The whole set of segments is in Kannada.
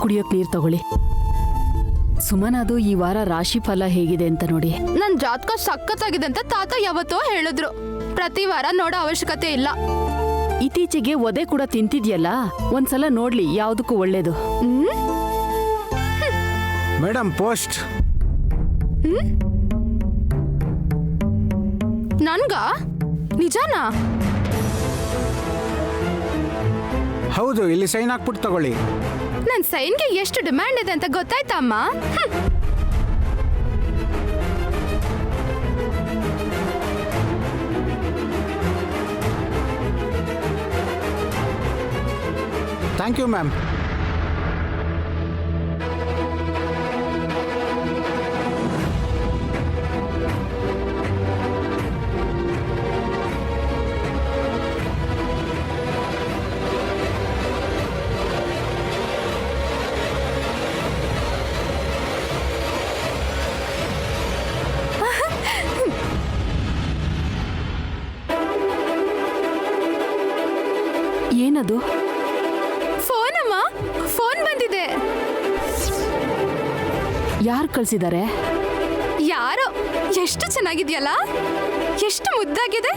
ಕುಡಿಯೋಕ್ ನೀರು ತಗೊಳ್ಳಿ. ಸುಮನ್, ಅದು ಈ ವಾರ ರಾಶಿ ಫಲ ಹೇಗಿದೆ ಅಂತ ನೋಡಿ. ನನ್ ಜಾತಕ ಸಖತ್ತಾಗಿದೆ ಅಂತ ತಾತ ಯಾವತ್ತೋ ಹೇಳಿದ್ರು. ಪ್ರತಿ ವಾರ ನೋಡೋ ಅವಶ್ಯಕತೆ ಇಲ್ಲ. ಇತ್ತೀಚೆಗೆ ಒದೆ ಕೂಡ ತಿಂತಿದ್ಯಲ್ಲ, ಒಂದ್ಸಲ ನೋಡ್ಲಿ, ಯಾವ್ದಕ್ಕೂ ಒಳ್ಳೇದು. Madam, post. ನನ್ಗ ನಿಜಾನಾ? ಹೌದು, ಇಲ್ಲಿ ಸೈನ್ ಹಾಕ್ಬಿಟ್ಟು ತಗೊಳ್ಳಿ. ನನ್ ಸೈನ್ಗೆ ಎಷ್ಟು ಡಿಮ್ಯಾಂಡ್ ಇದೆ ಅಂತ ಗೊತ್ತಾಯ್ತಾ ಅಮ್ಮ? Thank you ma'am. ಏನದು? ಫೋನ್ ಅಮ್ಮ, ಫೋನ್ ಬಂದಿದೆ. ಯಾರು ಕಳ್ಸಿದ್ದಾರೆ? ಯಾರೋ. ಎಷ್ಟು ಚೆನ್ನಾಗಿದ್ಯಲ್ಲ, ಎಷ್ಟು ಮುದ್ದಾಗಿದೆ.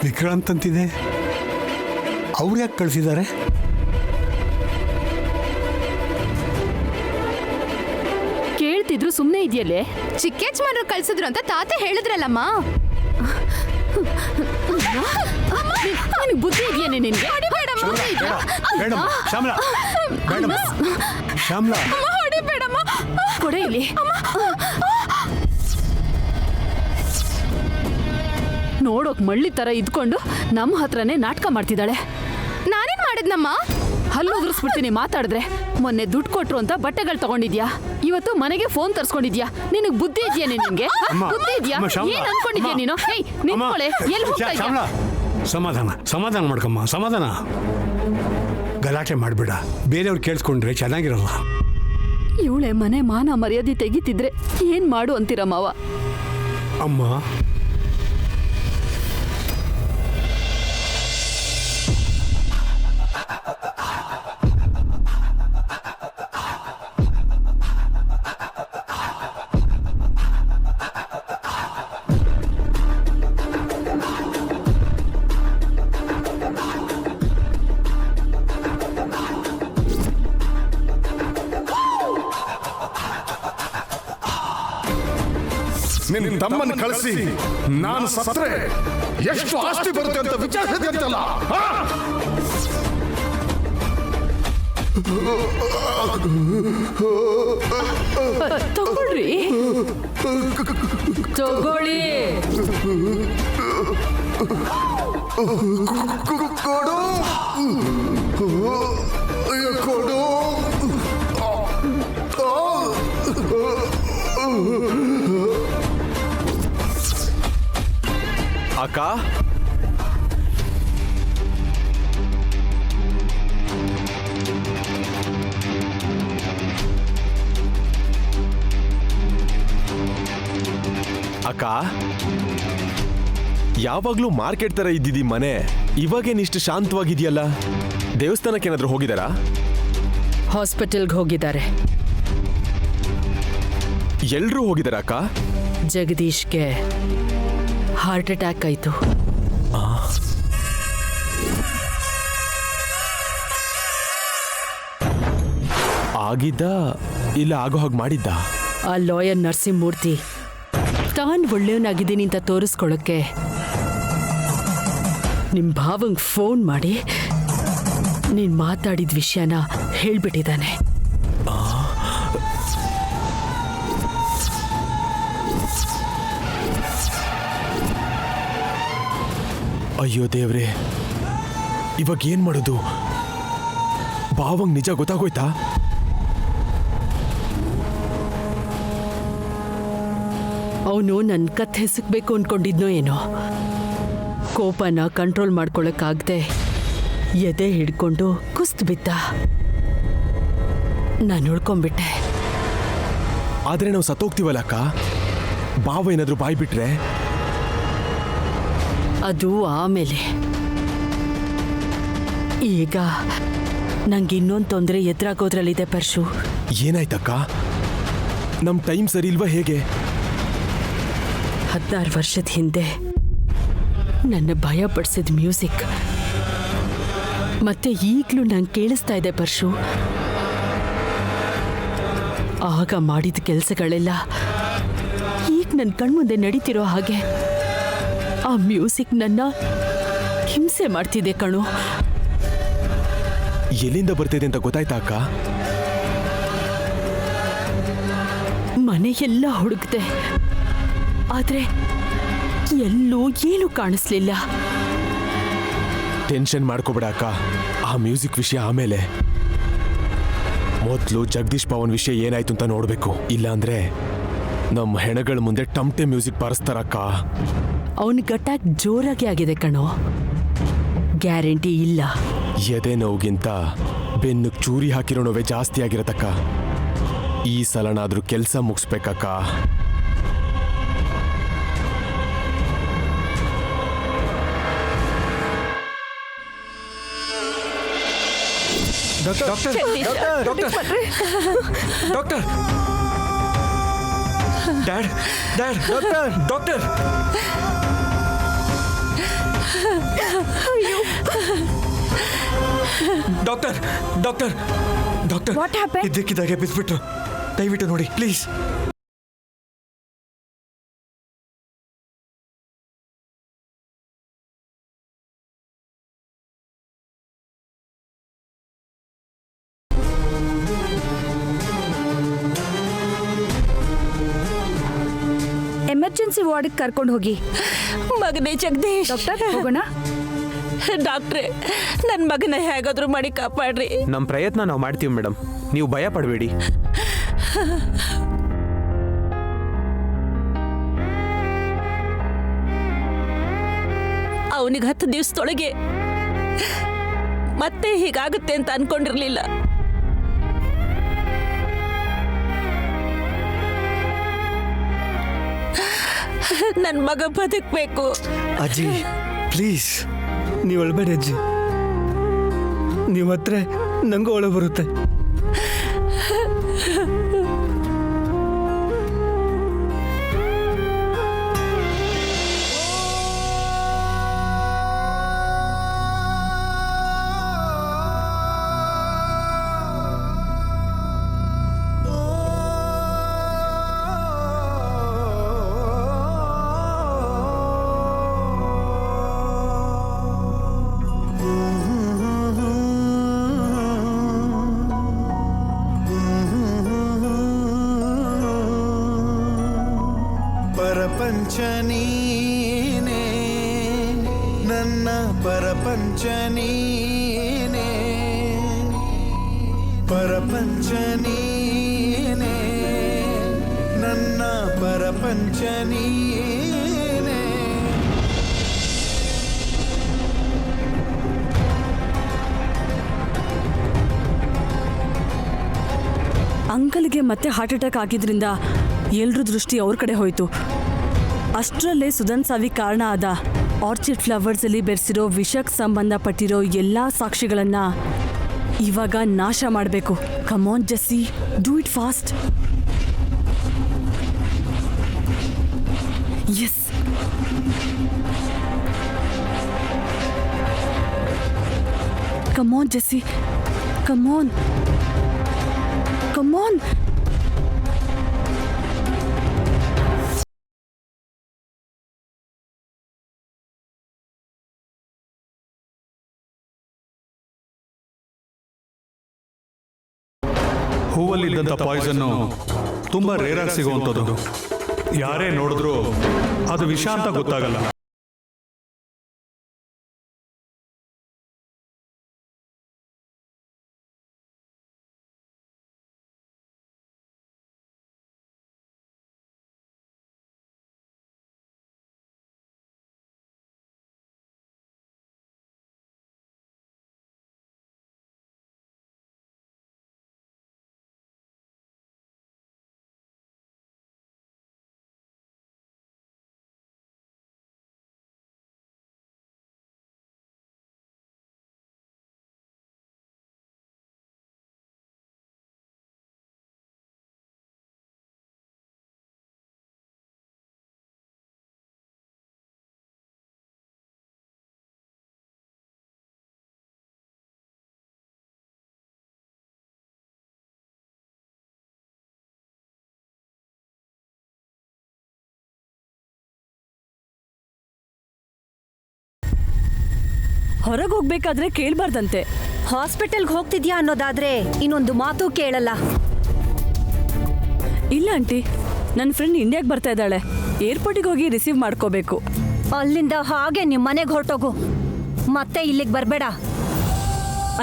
ವಿಕ್ರಾಂತ್ ಅಂತಿದೆ. ಅವ್ರು ಯಾಕೆ ಕಳಿಸಿದ್ದಾರೆ? ಕೇಳ್ತಿದ್ರು ಸುಮ್ಮನೆ ಇದೆಯಲ್ಲೇ. ಚಿಕ್ಕ ಯಜಮಾನ್ರು ಕಳ್ಸಿದ್ರು ಅಂತ ತಾತ ಹೇಳಿದ್ರಲ್ಲಮ್ಮ. ನಿನಗೆ ಬುದ್ಧಿ ಇದೆಯೇನೆ ನಿನ್ಗೆ? ಮೇಡಮ್, ಶ್ಯಾಮಲಾ, ಮೇಡಮ್, ಶ್ಯಾಮಲಾ, ಹೊಡಿಬೇಡಮ್ಮ. ಕೊಡೆ ಇಲ್ಲಿ. ನೋಡೋಕ್ ಮಳ್ಳಿ ತರ ಇದ್ಕೊಂಡು ನಮ್ಮ ಹತ್ರನೇ ನಾಟಕ ಮಾಡ್ತಿದ್ದಾಳೆ. ನಾನೇನ್ ಮಾಡಿದ್ನಮ್ಮ? ಹಲ್ಲು ಉದುರಿಸ್ಬಿಡ್ತೀನಿ ಮಾತಾಡಿದ್ರೆ. ಮೊನ್ನೆ ದುಡ್ಡು ಕೊಟ್ರು ಅಂತ ಬಟ್ಟೆಗಳು ತಗೊಂಡಿದ್ಯಾ, ಇವತ್ತು ಮನೆಗೆ ಫೋನ್ ತರ್ಸ್ಕೊಂಡಿದ್ಯಾ. ನಿನಗ್ ಬುದ್ಧಿ ಇದೆಯೇನೆ ನಿನ್ಗೆ? ಬುದ್ಧಿ ಇದೆಯಾ? ಏನ್ ಅನ್ಕೊಂಡಿದ್ಯಾ ನೀನು? ಹೇಯ್, ನಿಂತ್ಕೊಳ್ಳೆ. ಎಲ್ಲಿ ಹೋಗ್ತಾ ಇದ್ಯಾ? ಸಮಾಧಾನ ಮಾಡ್ಕಮ್ಮ, ಸಮಾಧಾನ. ಗಲಾಟೆ ಮಾಡ್ಬೇಡ, ಬೇರೆಯವ್ರು ಕೇಳಿಸ್ಕೊಂಡ್ರೆ ಚೆನ್ನಾಗಿರಲ್ಲ. ಇವಳೆ ಮನೆ ಮಾನ ಮರ್ಯಾದೆ ತೆಗಿತಿದ್ರೆ ಏನ್ ಮಾಡು ಅಂತೀರ ಮಾವ? ಅಮ್ಮ, ನಿನ್ನ ತಮ್ಮನ ಕಳಿಸಿ ನಾನು ಸತ್ರೆ ಎಷ್ಟು ಆಸ್ತಿ ಬರುತ್ತೆ ಅಂತ ವಿಚಾರಿಸಿದೆ ಅಂತಲ್ಲ. ತಗೊಳ್ರಿ, ತಗೊಳ್ಳಿ. ಕೊಡು ಕೊಡು. ಅಕ್ಕ, ಅಕ್ಕ, ಯಾವಾಗ್ಲೂ ಮಾರ್ಕೆಟ್ ತರ ಇದ್ದಿದ್ದೀ ಮನೆ, ಇವಾಗೇನಿಷ್ಟು ಶಾಂತವಾಗಿದೆಯಲ್ಲ? ದೇವಸ್ಥಾನಕ್ಕೆ ಏನಾದ್ರೂ ಹೋಗಿದಾರಾ? ಹಾಸ್ಪಿಟಲ್ಗೆ ಹೋಗಿದ್ದಾರೆ. ಎಲ್ರೂ ಹೋಗಿದಾರ ಅಕ್ಕ? ಜಗದೀಶ್ಗೆ ಹಾರ್ಟ್ ಅಟ್ಯಾಕ್ ಆಯ್ತು. ಆಗಿದ್ದ ಇಲ್ಲ ಆಗೋ ಹಾಗೆ ಮಾಡಿದ್ದ? ಆ ಲಾಯರ್ ನರಸಿಂಹಮೂರ್ತಿ ತಾನು ಒಳ್ಳೆಯವನಾಗಿದ್ದೀನಿ ಅಂತ ತೋರಿಸ್ಕೊಳ್ಳೋಕ್ಕೆ ನಿಮ್ಮ ಭಾವಂಗೆ ಫೋನ್ ಮಾಡಿ ನೀನು ಮಾತಾಡಿದ ವಿಷಯನ ಹೇಳ್ಬಿಟ್ಟಿದ್ದಾನೆ. ಅಯ್ಯೋ ದೇವ್ರೆ, ಇವಾಗ ಏನ್ ಮಾಡೋದು? ಭಾವಂಗ್ ನಿಜ ಗೊತ್ತಾಗೋಯ್ತಾ? ಅವನು ನನ್ನ ಕಥೆ ಸಿಗ್ಬೇಕು ಅನ್ಕೊಂಡಿದ್ನೋ ಏನೋ. ಕೋಪನ ಕಂಟ್ರೋಲ್ ಮಾಡ್ಕೊಳಕ್ಕಾಗದೆ ಎದೆ ಹಿಡ್ಕೊಂಡು ಕುಸ್ತು ಬಿದ್ದ. ನಾನು ಉಳ್ಕೊಂಡ್ಬಿಟ್ಟೆ. ಆದ್ರೆ ನಾವು ಸತ್ತೋಗ್ತೀವಲ್ಲ ಅಕ್ಕ. ಭಾವ ಏನಾದ್ರೂ ಬಾಯ್ ಬಿಟ್ರೆ? ಅದು ಆಮೇಲೆ. ಈಗ ನಂಗೆ ಇನ್ನೊಂದು ತೊಂದರೆ ಎದುರಾಗೋದ್ರಲ್ಲಿದೆ ಪರ್ಶು. ಏನಾಯ್ತಕ್ಕ? ನಮ್ ಟೈಮ್ ಸರಿ ಇಲ್ವಾ ಹೇಗೆ? 16 ವರ್ಷದ ಹಿಂದೆ ನನ್ನ ಭಯ ಪಡಿಸಿದ ಮ್ಯೂಸಿಕ್ ಮತ್ತೆ ಈಗಲೂ ನಂಗೆ ಕೇಳಿಸ್ತಾ ಇದೆ ಪರ್ಶು. ಆಗ ಮಾಡಿದ ಕೆಲಸಗಳೆಲ್ಲ ಈಗ ನನ್ನ ಕಣ್ಮುಂದೆ ನಡೀತಿರೋ ಹಾಗೆ ಆ ಮ್ಯೂಸಿಕ್ ನನ್ನ ಹಿಂಸೆ ಮಾಡ್ತಿದೆ ಕಣು. ಎಲ್ಲಿಂದ ಬರ್ತಿದೆ ಅಂತ ಗೊತ್ತಾಯ್ತಾ ಅಕ್ಕ? ಮನೆಯೆಲ್ಲ ಹುಡುಕ್ದೆ, ಆದ್ರೆ ಎಲ್ಲೂ ಏನೂ ಕಾಣಿಸ್ಲಿಲ್ಲ. ಟೆನ್ಷನ್ ಮಾಡ್ಕೋಬೇಡ ಅಕ್ಕ, ಆ ಮ್ಯೂಸಿಕ್ ವಿಷಯ ಆಮೇಲೆ. ಮೊದಲು ಜಗದೀಶ್ ಪವನ್ ವಿಷಯ ಏನಾಯ್ತು ಅಂತ ನೋಡ್ಬೇಕು. ಇಲ್ಲಾಂದ್ರೆ ನಮ್ಮ ಹೆಣಗಳ ಮುಂದೆ ಟಮ್ಟೆ ಮ್ಯೂಸಿಕ್ ಬಾರಿಸ್ತಾರಕ್ಕ. ಅವನಿಗೆ ಅಟ್ಯಾಕ್ ಜೋರಾಗಿ ಆಗಿದೆ ಕಣೋ, ಗ್ಯಾರಂಟಿ ಇಲ್ಲ. ಎದೆ ನೋವಿಗಿಂತ ಬೆನ್ನು ಚೂರಿ ಹಾಕಿರೋ ನೋವೇ ಜಾಸ್ತಿ ಆಗಿರತ್ತಕ್ಕ. ಈ ಸಲನಾದ್ರೂ ಕೆಲಸ ಮುಗಿಸ್ಬೇಕಕ್ಕ. Doctor dad dad doctor doctor doctor doctor doctor ಇದ್ದಕ್ಕಿದ್ದಾಗೆ ಬಿದ್ಬಿಟ್ರು. ದಯವಿಟ್ಟು ನೋಡಿ ಪ್ಲೀಸ್. ಎಮರ್ಜೆನ್ಸಿ ವಾರ್ಡ್ಗೆ ಕರ್ಕೊಂಡು ಹೋಗಿ. ಮಗನೇ ಜಗದೀಶ್. ಡಾಕ್ಟರ್ ಹೋಗೋಣ. ಡಾಕ್ಟ್ರೆ, ನನ್ನ ಮಗನ ಹೇಗಾದ್ರೂ ಮಾಡಿ ಕಾಪಾಡ್ರಿ. ನಮ್ಮ ಪ್ರಯತ್ನ ನಾವು ಮಾಡ್ತೀವಿ ಮೇಡಮ್, ನೀವು ಭಯ ಪಡಬೇಡಿ. ಅವನಿಗೆ 10 ದಿವಸದೊಳಗೆ ಮತ್ತೆ ಹೀಗಾಗುತ್ತೆ ಅಂತ ಅನ್ಕೊಂಡಿರ್ಲಿಲ್ಲ. ನನ್ನ ಮಗ ಬದುಕಬೇಕು. ಅಜ್ಜಿ ಪ್ಲೀಸ್ ನೀವು ಅಳ್ಬೇಡಿ ಅಜ್ಜಿ. ನೀವು ಹತ್ರ ನಂಗೂ ಒಳ ಬರುತ್ತೆ. ಪರಪಂಚ ನೀನೇ, ನನ್ನ ಪರಪಂಚ ನೀನೇ, ಪರಪಂಚ ನೀನೇ, ನನ್ನ ಪರಪಂಚ ನೀನೇ. ಅಂಕಲ್ಗೆ ಮತ್ತೆ ಹಾರ್ಟ್ ಅಟ್ಯಾಕ್ ಆಗಿದ್ರಿಂದ ಎಲ್ರ ದೃಷ್ಟಿ ಅವ್ರ ಕಡೆ ಹೋಯ್ತು. ಅಷ್ಟರಲ್ಲೇ ಸುಧನ್ ಸಾವಿಗೆ ಕಾರಣ ಆದ ಆರ್ಚಿಡ್ ಫ್ಲವರ್ಸ್ ಅಲ್ಲಿ ಬೆರೆಸಿರೋ ವಿಷಕ್ಕೆ ಸಂಬಂಧಪಟ್ಟಿರೋ ಎಲ್ಲಾ ಸಾಕ್ಷಿಗಳನ್ನ ಇವಾಗ ನಾಶ ಮಾಡಬೇಕು. Come on Jessie, do it fast. Yes, come on Jessie, come on, come on. ಹೂವಲ್ಲಿದ್ದಂಥ ಪಾಯ್ಸನ್ನು ತುಂಬ ರೇರಾಗಿ ಸಿಗುವಂಥದ್ದು. ಯಾರೇ ನೋಡಿದ್ರೂ ಅದು ವಿಷ ಅಂತ ಗೊತ್ತಾಗಲ್ಲ. ಹೊರಗೆ ಹೋಗ್ಬೇಕಾದ್ರೆ ಕೇಳ್ಬಾರ್ದಂತೆ. ಹಾಸ್ಪಿಟಲ್ಗೆ ಹೋಗ್ತಿದ್ಯಾ ಅನ್ನೋದಾದ್ರೆ ಇನ್ನೊಂದು ಮಾತು ಕೇಳಲ್ಲ. ಇಲ್ಲ ಆಂಟಿ, ನನ್ನ ಫ್ರೆಂಡ್ ಇಂಡಿಯಾಗೆ ಬರ್ತಾ ಇದ್ದಾಳೆ. ಏರ್ಪೋರ್ಟಿಗೆ ಹೋಗಿ ರಿಸೀವ್ ಮಾಡ್ಕೋಬೇಕು. ಅಲ್ಲಿಂದ ಹಾಗೆ ನಿಮ್ಮ ಮನೆಗೆ ಹೊರಟೋಗು, ಮತ್ತೆ ಇಲ್ಲಿಗೆ ಬರಬೇಡ.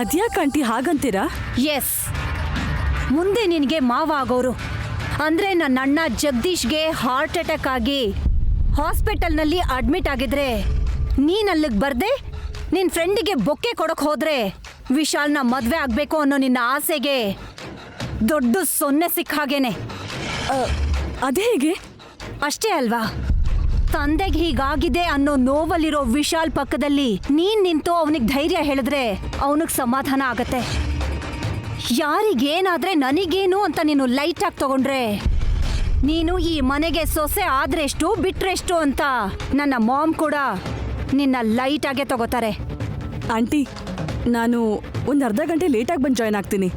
ಅದ್ಯಾಕೆ ಆಂಟಿ ಹಾಗಂತೀರಾ? ಎಸ್, ಮುಂದೆ ನಿನಗೆ ಮಾವ ಆಗೋರು. ಅಂದ್ರೆ ನನ್ನ ಅಣ್ಣ ಜಗದೀಶ್ಗೆ ಹಾರ್ಟ್ ಅಟ್ಯಾಕ್ ಆಗಿ ಹಾಸ್ಪಿಟಲ್ನಲ್ಲಿ ಅಡ್ಮಿಟ್ ಆಗಿದ್ರೆ ನೀನ್ ಅಲ್ಲಿಗೆ ಬರ್ದೆ ನಿನ್ನ ಫ್ರೆಂಡಿಗೆ ಬೊಕ್ಕೆ ಕೊಡಕ್ ಹೋದ್ರೆ ವಿಶಾಲ್ನ ಮದ್ವೆ ಆಗ್ಬೇಕು ಅನ್ನೋ ನಿನ್ನ ಆಸೆಗೆ ದೊಡ್ಡ ಸೊನ್ನೆ ಸಿಕ್ಕ ಹಾಗೇನೆ. ಅದೇ ಹೇಗೆ? ಅಷ್ಟೇ ಅಲ್ವಾ, ತಂದೆಗೆ ಹೀಗಾಗಿದೆ ಅನ್ನೋ ನೋವಲ್ಲಿರೋ ವಿಶಾಲ್ ಪಕ್ಕದಲ್ಲಿ ನೀನ್ ನಿಂತು ಅವನಿಗೆ ಧೈರ್ಯ ಹೇಳಿದ್ರೆ ಅವನಿಗೆ ಸಮಾಧಾನ ಆಗತ್ತೆ. ಯಾರಿಗೇನಾದ್ರೆ ನನಗೇನು ಅಂತ ನೀನು ಲೈಟ್ ಆಗಿ ತಗೊಂಡ್ರೆ ನೀನು ಈ ಮನೆಗೆ ಸೊಸೆ ಆದ್ರೆಷ್ಟು ಬಿಟ್ರೆಷ್ಟು ಅಂತ ನನ್ನ ಮಾಮ್ ಕೂಡ ನಿನ್ನ ಲೈಟ್ ಆಗೇ ತಗೋತಾರೆ. ಆಂಟಿ, ನಾನು ಒಂದು ಅರ್ಧ ಗಂಟೆ ಲೇಟಾಗಿ ಬಂದು ಜಾಯ್ನ್ ಆಗ್ತೀನಿ.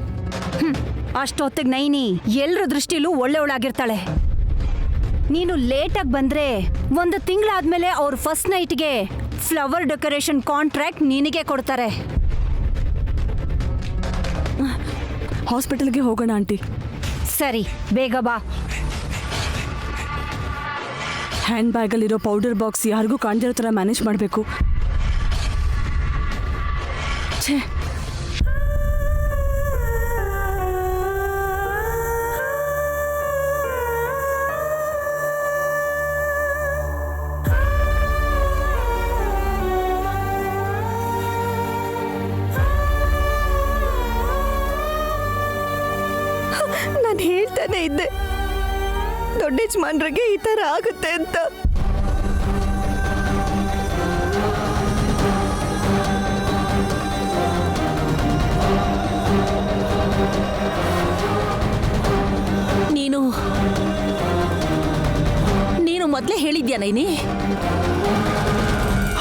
ಅಷ್ಟೊತ್ತಿಗೆ ನೈನಿ ಎಲ್ರ ದೃಷ್ಟಿಲೂ ಒಳ್ಳೆಯವಳಾಗಿರ್ತಾಳೆ. ನೀನು ಲೇಟಾಗಿ ಬಂದ್ರೆ 1 ತಿಂಗಳಾದ್ಮೇಲೆ ಅವ್ರ ಫಸ್ಟ್ ನೈಟ್ಗೆ ಫ್ಲವರ್ ಡೆಕೋರೇಷನ್ ಕಾಂಟ್ರಾಕ್ಟ್ ನಿನಗೆ ಕೊಡ್ತಾರೆ. ಹಾಸ್ಪಿಟಲ್ಗೆ ಹೋಗೋಣ ಆಂಟಿ. ಸರಿ, ಬೇಗ ಬಾ. ಹ್ಯಾಂಡ್ ಬ್ಯಾಗಲ್ಲಿರೋ ಪೌಡರ್ ಬಾಕ್ಸ್ ಯಾರಿಗೂ ಕಾಣ್ದಿರೋ ಥರ ಮ್ಯಾನೇಜ್ ಮಾಡಬೇಕು. ಛೇ, ನಾನು ಹೇಳ್ತಾನೆ ಇದ್ದೆ ದೊಡ್ಡ ಯಜಮಾನ್ರಿಗೆ ಈ ಥರ ಆಗುತ್ತೆ ಅಂತ. ನೀನು ಮೊದಲೇ ಹೇಳಿದ್ಯಾ ನೈನಿ?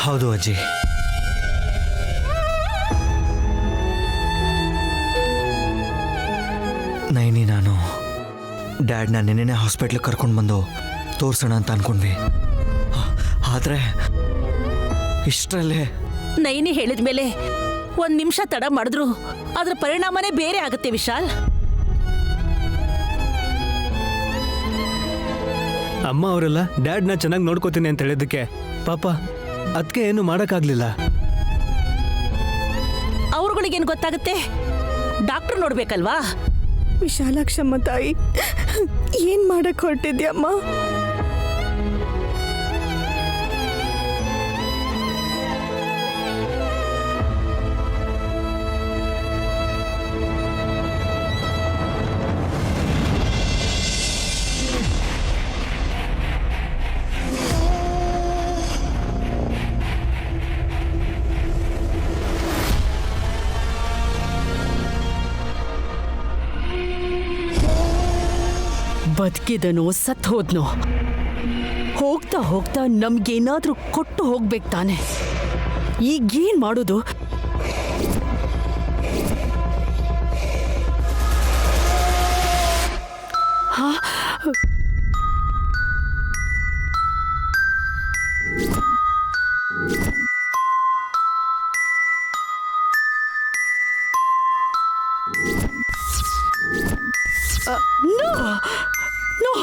ಹೌದು ಅಜ್ಜಿ. ನೈನಿ, ನಾನು ಡ್ಯಾಡ್ನ ನೆನ್ನೆನೆ ಹಾಸ್ಪಿಟ್ಲಿಗೆ ಕರ್ಕೊಂಡು ಬಂದು ತೋರ್ಸೋಣ ಅಂತ ಅನ್ಕೊಂಡ್ವಿ. ಆದರೆ ಇಷ್ಟರಲ್ಲೇ ನೈನಿ ಹೇಳಿದ ಮೇಲೆ 1 ನಿಮಿಷ ತಡ ಮಾಡಿದ್ರು ಅದ್ರ ಪರಿಣಾಮನೇ ಬೇರೆ ಆಗುತ್ತೆ ವಿಶಾಲ್. ಅಮ್ಮ ಅವರೆಲ್ಲ ಡ್ಯಾಡ್ನ ಚೆನ್ನಾಗಿ ನೋಡ್ಕೋತೀನಿ ಅಂತ ಹೇಳಿದ್ದಕ್ಕೆ ಪಾಪ ಅದಕ್ಕೆ ಏನು ಮಾಡೋಕ್ಕಾಗಲಿಲ್ಲ. ಅವ್ರುಗಳಿಗೇನು ಗೊತ್ತಾಗುತ್ತೆ? ಡಾಕ್ಟರ್ ನೋಡ್ಬೇಕಲ್ವಾ? ವಿಶಾಲಾಕ್ಷಮ್ಮ ತಾಯಿ, ಏನ್ ಮಾಡಕ್ ಹೊರಟಿದ್ಯಮ್ಮ? ಬದುಕಿದನೋ ಸತ್ ಹೋದ್ನೋ, ಹೋಗ್ತಾ ಹೋಗ್ತಾ ನಮ್ಗೇನಾದ್ರೂ ಕೊಟ್ಟು ಹೋಗ್ಬೇಕು ತಾನೆ. ಈಗೇನ್ ಮಾಡೋದು? No! No!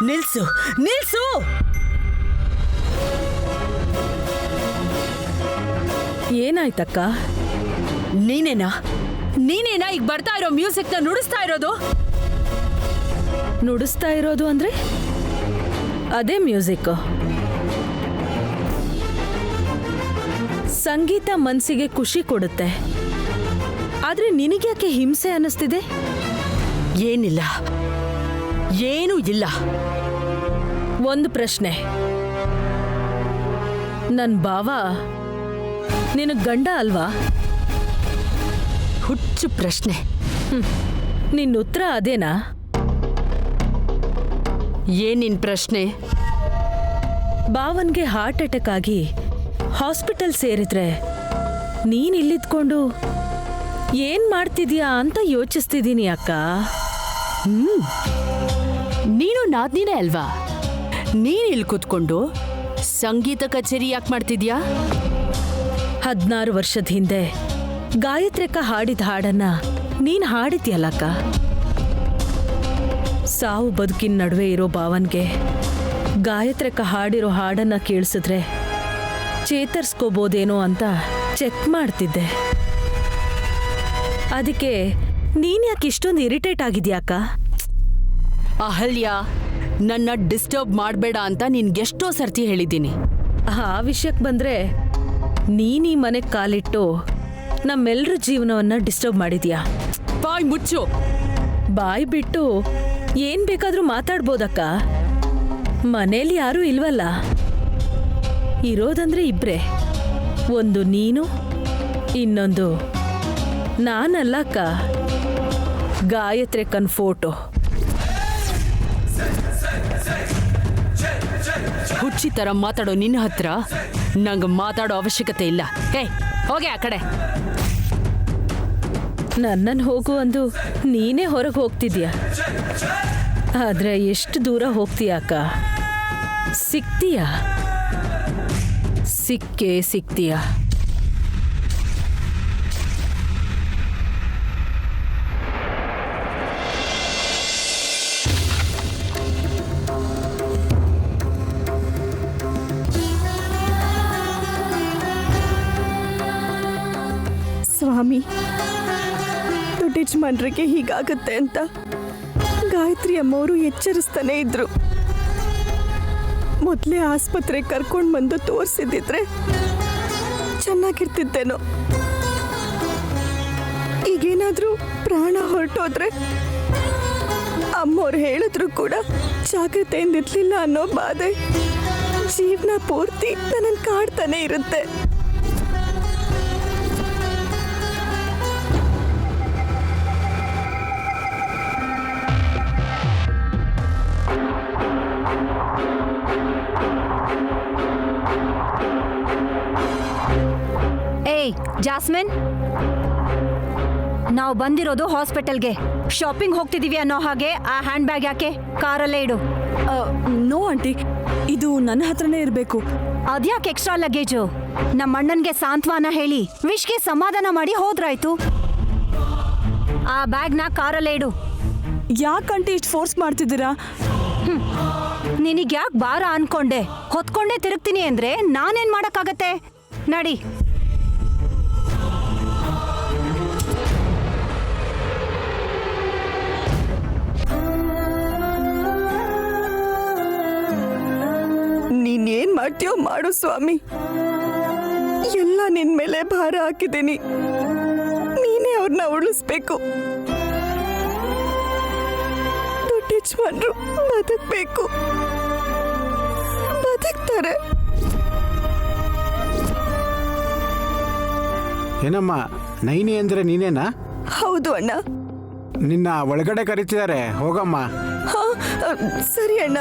ನಿಲ್ಸು, ನಿಲ್ಸು! ಏನಾಯ್ತಕ್ಕ? ನೀನೇನಾ ಈಗ ಬರ್ತಾ ಇರೋ ಮ್ಯೂಸಿಕ್ನ ನುಡಿಸ್ತಾ ಇರೋದು? ನುಡಿಸ್ತಾ ಇರೋದು ಅಂದ್ರೆ ಅದೇ ಮ್ಯೂಸಿಕ್. ಸಂಗೀತ ಮನ್ಸಿಗೆ ಖುಷಿ ಕೊಡುತ್ತೆ, ಆದ್ರೆ ನಿನಗ್ಯಾಕೆ ಹಿಂಸೆ ಅನ್ನಿಸ್ತಿದೆ? ಏನಿಲ್ಲ, ಏನೂ ಇಲ್ಲ. ಒಂದು ಪ್ರಶ್ನೆ, ನನ್ ಬಾವ ನಿನಗ್ ಗಂಡ ಅಲ್ವಾ? ಹುಚ್ಚು ಪ್ರಶ್ನೆ. ನಿನ್ನ ಉತ್ತರ ಅದೇನಾ? ಏನಿನ್ ಪ್ರಶ್ನೆ? ಬಾವನ್ಗೆ ಹಾರ್ಟ್ ಅಟ್ಯಾಕ್ ಆಗಿ ಹಾಸ್ಪಿಟಲ್ ಸೇರಿದ್ರೆ ನೀನ್ ಇಲ್ಲಿದ್ಕೊಂಡು ಏನ್ ಮಾಡ್ತಿದ್ಯಾ ಅಂತ ಯೋಚಿಸ್ತಿದ್ದೀನಿ ಅಕ್ಕ. ನೀನು ನಾದ್ನಿನೇ ಅಲ್ವಾ? ನೀನ್ ಇಲ್ಲಿ ಕೂತ್ಕೊಂಡು ಸಂಗೀತ ಕಚೇರಿ ಯಾಕೆ ಮಾಡ್ತಿದ್ಯಾ? 16 ವರ್ಷದ ಹಿಂದೆ ಗಾಯತ್ರಿಕ ಹಾಡಿದ ಹಾಡನ್ನ ನೀನ್ ಹಾಡಿದ್ಯಲ್ಲಕ್ಕ. ಸಾವು ಬದುಕಿನ ನಡುವೆ ಇರೋ ಭಾವನ್ಗೆ ಗಾಯತ್ರಿಕ ಹಾಡಿರೋ ಹಾಡನ್ನ ಕೇಳಿಸಿದ್ರೆ ಚೇತರಿಸ್ಕೋಬೋದೇನೋ ಅಂತ ಚೆಕ್ ಮಾಡ್ತಿದ್ದೆ. ಅದಕ್ಕೆ ನೀನ್ ಯಾಕೆ ಇಷ್ಟೊಂದು ಇರಿಟೇಟ್ ಆಗಿದ್ಯಾಕ? ಅಹಲ್ಯ, ನನ್ನ ಡಿಸ್ಟರ್ಬ್ ಮಾಡಬೇಡ ಅಂತ ನಿನ್ಗೆಷ್ಟೋ ಸರ್ತಿ ಹೇಳಿದ್ದೀನಿ. ಆ ವಿಷಯಕ್ಕೆ ಬಂದ್ರೆ ನೀನ್ ಈ ಮನೆಗೆ ಕಾಲಿಟ್ಟು ನಮ್ಮೆಲ್ಲರ ಜೀವನವನ್ನ ಡಿಸ್ಟರ್ಬ್ ಮಾಡಿದ್ಯಾ. ಬಾಯ್ ಮುಚ್ಚು. ಬಾಯ್ ಬಿಟ್ಟು ಏನ್ ಬೇಕಾದ್ರೂ ಮಾತಾಡ್ಬೋದಕ್ಕ. ಮನೇಲಿ ಯಾರೂ ಇಲ್ವಲ್ಲ. ಇರೋದಂದ್ರೆ ಇಬ್ರೆ, ಒಂದು ನೀನು, ಇನ್ನೊಂದು ನಾನಲ್ಲ ಅಕ್ಕ, ಗಾಯತ್ರಿಕನ್ ಫೋಟೋ. ಹುಚ್ಚಿ ತರ ಮಾತಾಡೋ ನಿನ್ನ ಹತ್ರ ನಂಗೆ ಮಾತಾಡೋ ಅವಶ್ಯಕತೆ ಇಲ್ಲ. ಹೇ, ಹೋಗೆ ಆ ಕಡೆ. ನನ್ನನ್ನು ಹೋಗು ಅಂದು ನೀನೇ ಹೊರಗೆ ಹೋಗ್ತಿದ್ಯಾ. ಆದ್ರೆ ಎಷ್ಟು ದೂರ ಹೋಗ್ತೀಯ ಅಕ್ಕ? ಸಿಗ್ತೀಯಾ? ಸಿಕ್ಕೇ ಸಿಗ್ತೀಯಾ? ಸ್ವಾಮಿ, ದೊಡ್ಡ ಯಜಮಾನ್ರಿಗೆ ಹೀಗಾಗತ್ತೆ ಅಂತ ಗಾಯತ್ರಿ ಅಮ್ಮವರು ಎಚ್ಚರಿಸ್ತಾನೆ ಇದ್ರು. ಮೊದಲೇ ಆಸ್ಪತ್ರೆಗೆ ಕರ್ಕೊಂಡು ಬಂದು ತೋರಿಸಿದ್ರೆ ಚೆನ್ನಾಗಿರ್ತಿದ್ದೇನೋ. ಈಗೇನಾದ್ರೂ ಪ್ರಾಣ ಹೊರಟೋದ್ರೆ ಅಮ್ಮವ್ರು ಹೇಳಿದ್ರು ಕೂಡ ಜಾಗ್ರತೆಯಿಂದಿರ್ಲಿಲ್ಲ ಅನ್ನೋ ಬಾಧೆ ಜೀವನ ಪೂರ್ತಿ ನನ್ನನ್ನು ಕಾಡ್ತಾನೆ ಇರುತ್ತೆ. ಏಯ್ ಜಾಸ್ಮಿನ್, ನಾವು ಬಂದಿರೋದು ಹಾಸ್ಪಿಟಲ್ಗೆ. ಶಾಪಿಂಗ್ ಹೋಗ್ತಿದೀವಿ ಅನ್ನೋ ಹಾಗೆ ಆ ಹ್ಯಾಂಡ್ ಬ್ಯಾಗ್ ಯಾಕೆ ಕಾರಲ್ಲೇ ಇಡು? ನೋ ಆಂಟಿ, ಇದು ನನ್ನ ಹತ್ರನೇ ಇರಬೇಕು. ಅದ್ಯಾಕೆ ಎಕ್ಸ್ಟ್ರಾ ಲಗೇಜು? ನಮ್ಮ ಅಣ್ಣನ್ಗೆ ಸಾಂತ್ವನ ಹೇಳಿ ವಿಶ್ಗೆ ಸಮಾಧಾನ ಮಾಡಿ ಹೋದ್ರಾಯ್ತು. ಆ ಬ್ಯಾಗ್ನ ಕಾರಲ್ಲೇ ಇಡು. ಯಾಕಂಟಿ ಇಷ್ಟು ಫೋರ್ಸ್ ಮಾಡ್ತಿದ್ದೀರಾ? ನಿನಗ್ಯಾಕೆ ಭಾರ ಅನ್ಕೊಂಡೆ? ಹೊತ್ಕೊಂಡೇ ತಿರುಗ್ತೀನಿ ಅಂದ್ರೆ ನಾನೇನ್ ಮಾಡಕ್ಕಾಗತ್ತೆ? ನಡಿ. ನೀನೇನ್ ಮಾಡ್ತೀಯೋ ಮಾಡು ಸ್ವಾಮಿ, ಎಲ್ಲ ನಿನ್ ಮೇಲೆ ಭಾರ ಹಾಕಿದ್ದೀನಿ. ನೀನೇ ಅವ್ರನ್ನ ಉಳಿಸ್ಬೇಕು. ದೊಡ್ಡ ಯಜಮಾನ್ರು ಬದುಕ್ಬೇಕು, ಬದುಕ್ತಾರೆ. ಏನಮ್ಮ, ನೈನಿ ಅಂದ್ರೆ ನೀನೇನಾ? ಹೌದು ಅಣ್ಣ. ನಿನ್ನ ಒಳಗಡೆ ಕರೀತಿದ್ದಾರೆ, ಹೋಗಮ್ಮ. ಹಾ, ಸರಿ ಅಣ್ಣ.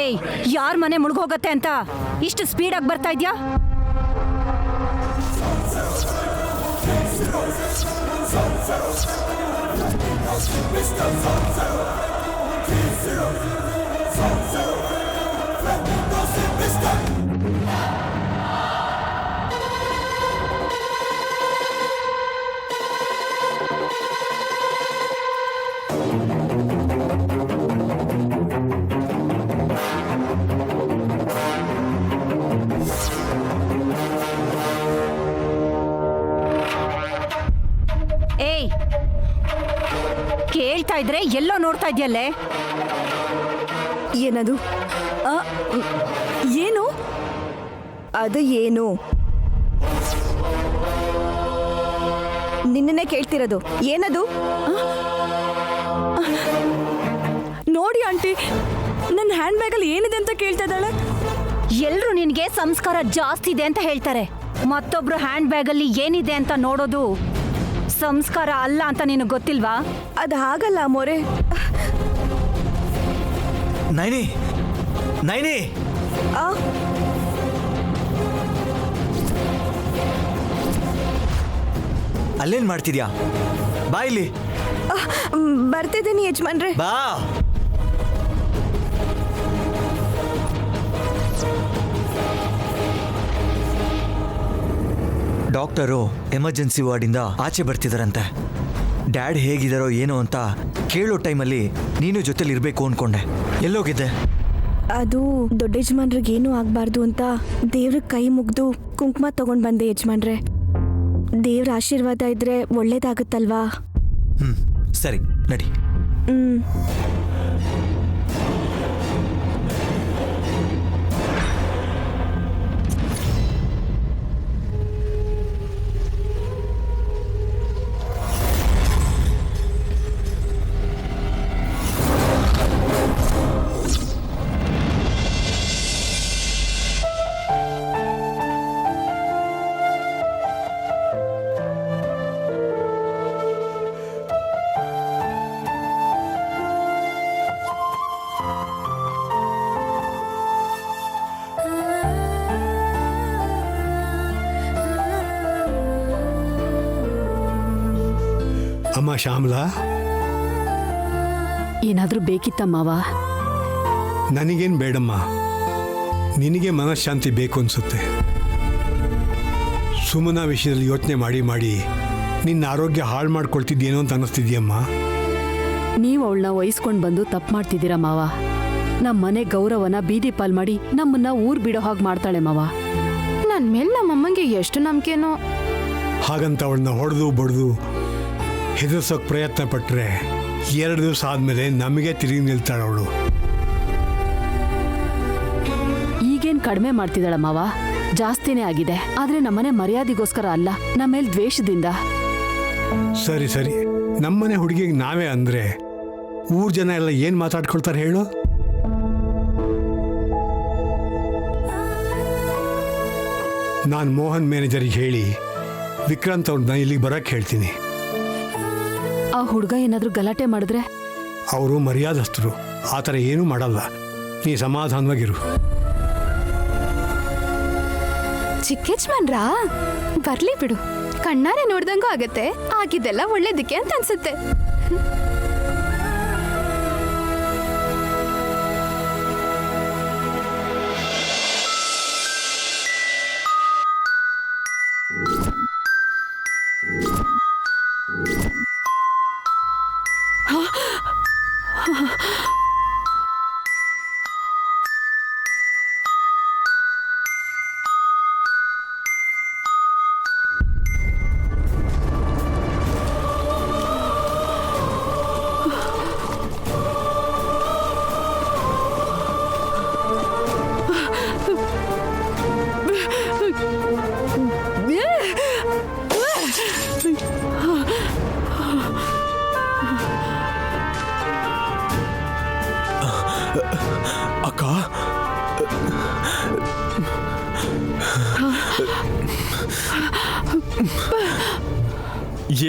ಏಯ್, ಯಾರ್ ಮನೆ ಮುಳುಗೋಗತ್ತೆ ಅಂತ ಇಷ್ಟು ಸ್ಪೀಡಾಗಿ ಬರ್ತಾ ಇದ್ಯಾ? ಏಯ್, ಕೇಳ್ತಾ ಇದ್ರೆ ಎಲ್ಲೋ ನೋಡ್ತಾ ಇದ್ಯಲ್ಲೇ? ಏನದು? ಏನು? ಅದು ಏನು? ನಿನ್ನೆ ಕೇಳ್ತಿರೋದು ಏನದು? ನೋಡಿ ಆಂಟಿ, ನನ್ನ ಹ್ಯಾಂಡ್ ಬ್ಯಾಗಲ್ಲಿ ಏನಿದೆ ಅಂತ ಕೇಳ್ತಾ ಇದ್ದಾಳೆ. ಎಲ್ರು ನಿನ್ಗೆ ಸಂಸ್ಕಾರ ಜಾಸ್ತಿ ಇದೆ ಅಂತ ಹೇಳ್ತಾರೆ. ಮತ್ತೊಬ್ರು ಹ್ಯಾಂಡ್ ಬ್ಯಾಗಲ್ಲಿ ಏನಿದೆ ಅಂತ ನೋಡೋದು ಸಂಸ್ಕಾರ ಅಲ್ಲ ಅಂತ ನಿನಗೆ ಗೊತ್ತಿಲ್ವಾ? ಅದು ಹಾಗಲ್ಲ ಮೋರೆ. ನೈನಿ, ನೈನಿ, ಅಲ್ಲೇನ್ ಮಾಡ್ತಿದ್ಯಾ? ಬಾ ಇಲ್ಲಿ. ಬರ್ತಿದ್ದೀನಿ ಯಜಮಾನ್ರೆ. ಬಾ. ಡಾಕ್ಟರು ಎಮರ್ಜೆನ್ಸಿ ವಾರ್ಡಿಂದ ಆಚೆ ಬರ್ತಿದಾರಂತೆ. ಡ್ಯಾಡ್ ಹೇಗಿದಾರೋ ಏನೋ ಅಂತ ಕೇಳೋ ಟೈಮಲ್ಲಿ ನೀನು ಜೊತೆಲಿ ಇರಬೇಕು ಅನ್ಕೊಂಡೆ. ಎಲ್ಲೋಗಿದ್ದೆ? ಅದು ದೊಡ್ಡ ಯಜಮಾನ್ರಿಗೆ ಏನೂ ಆಗಬಾರ್ದು ಅಂತ ದೇವ್ರಿಗೆ ಕೈ ಮುಗ್ದು ಕುಂಕುಮ ತಗೊಂಡು ಬಂದೆ ಯಜಮಾನ್ರೆ. ದೇವ್ರ ಆಶೀರ್ವಾದ ಇದ್ರೆ ಒಳ್ಳೇದಾಗುತ್ತಲ್ವಾ? ಸರಿ, ನಡಿ. ಅಮ್ಮ ಶ್ಯಾಮಲಾ, ಏನಾದ್ರೂ ಬೇಕಿತ್ತಮ್ಮವ? ನನಗೇನು ಬೇಡಮ್ಮ, ನಿನಗೆ ಮನಃಶಾಂತಿ ಬೇಕು ಅನ್ಸುತ್ತೆ. ಸುಮನ ವಿಷಯದಲ್ಲಿ ಯೋಚನೆ ಮಾಡಿ ಮಾಡಿ ನಿನ್ನ ಆರೋಗ್ಯ ಹಾಳು ಮಾಡ್ಕೊಳ್ತಿದ್ಯೇನೋ ಅಂತ ಅನ್ನಿಸ್ತಿದ್ಯಮ್ಮ. ನೀವು ಅವಳನ್ನ ವಹಿಸ್ಕೊಂಡು ಬಂದು ತಪ್ಪು ಮಾಡ್ತಿದ್ದೀರಾ ಮಾವ. ನಮ್ಮ ಮನೆ ಗೌರವನ ಬೀದಿ ಪಾಲ್ ಮಾಡಿ ನಮ್ಮನ್ನ ಊರ್ ಬಿಡೋ ಹಾಗೆ ಮಾಡ್ತಾಳೆ ಮಾವ. ನನ್ ಮೇಲೆ ನಮ್ಮಮ್ಮಂಗೆ ಎಷ್ಟು ನಂಬಿಕೆನೋ. ಹಾಗಂತ ಅವಳನ್ನ ಹೊಡೆದು ಬಡ್ದು ಹೆದರ್ಸೋಕೆ ಪ್ರಯತ್ನ ಪಟ್ಟರೆ 2 ದಿವಸ ಆದಮೇಲೆ ನಮಗೆ ತಿರುಗಿ ನಿಲ್ತಾಳೆ ಅವಳು. ಈಗೇನ್ ಕಡಿಮೆ ಮಾಡ್ತಿದ್ದಾಳ ಮಾವ, ಜಾಸ್ತಿನೇ ಆಗಿದೆ. ಆದ್ರೆ ನಮ್ಮನೆ ಮರ್ಯಾದೆಗೋಸ್ಕರ ಅಲ್ಲ, ನಮ್ಮ ಮೇಲೆ ದ್ವೇಷದಿಂದ. ಸರಿ ಸರಿ, ನಮ್ಮನೆ ಹುಡುಗಿಗೆ ನಾವೇ ಅಂದರೆ ಊರ್ ಜನ ಎಲ್ಲ ಏನು ಮಾತಾಡ್ಕೊಳ್ತಾರೆ ಹೇಳು? ನಾನು ಮೋಹನ್ ಮ್ಯಾನೇಜರಿಗೆ ಹೇಳಿ ವಿಕ್ರಾಂತ್ ಅವ್ರನ್ನ ಇಲ್ಲಿಗೆ ಬರೋಕ್ಕೆ ಹೇಳ್ತೀನಿ. ಆ ಹುಡುಗ ಏನಾದ್ರೂ ಗಲಾಟೆ ಮಾಡಿದ್ರೆ? ಅವರು ಮರ್ಯಾದಸ್ಥರು, ಆ ಥರ ಏನೂ ಮಾಡಲ್ಲ. ನೀ ಸಮಾಧಾನವಾಗಿರು. ಚಿಕ್ಕ ಯಜಮಾನ್ರಾ, ಬರ್ಲಿ ಬಿಡು. ಕಣ್ಣಾರೆ ನೋಡ್ದಂಗೂ ಆಗತ್ತೆ. ಆಗಿದ್ದೆಲ್ಲ ಒಳ್ಳೇದಕ್ಕೆ ಅಂತ ಅನ್ಸುತ್ತೆ.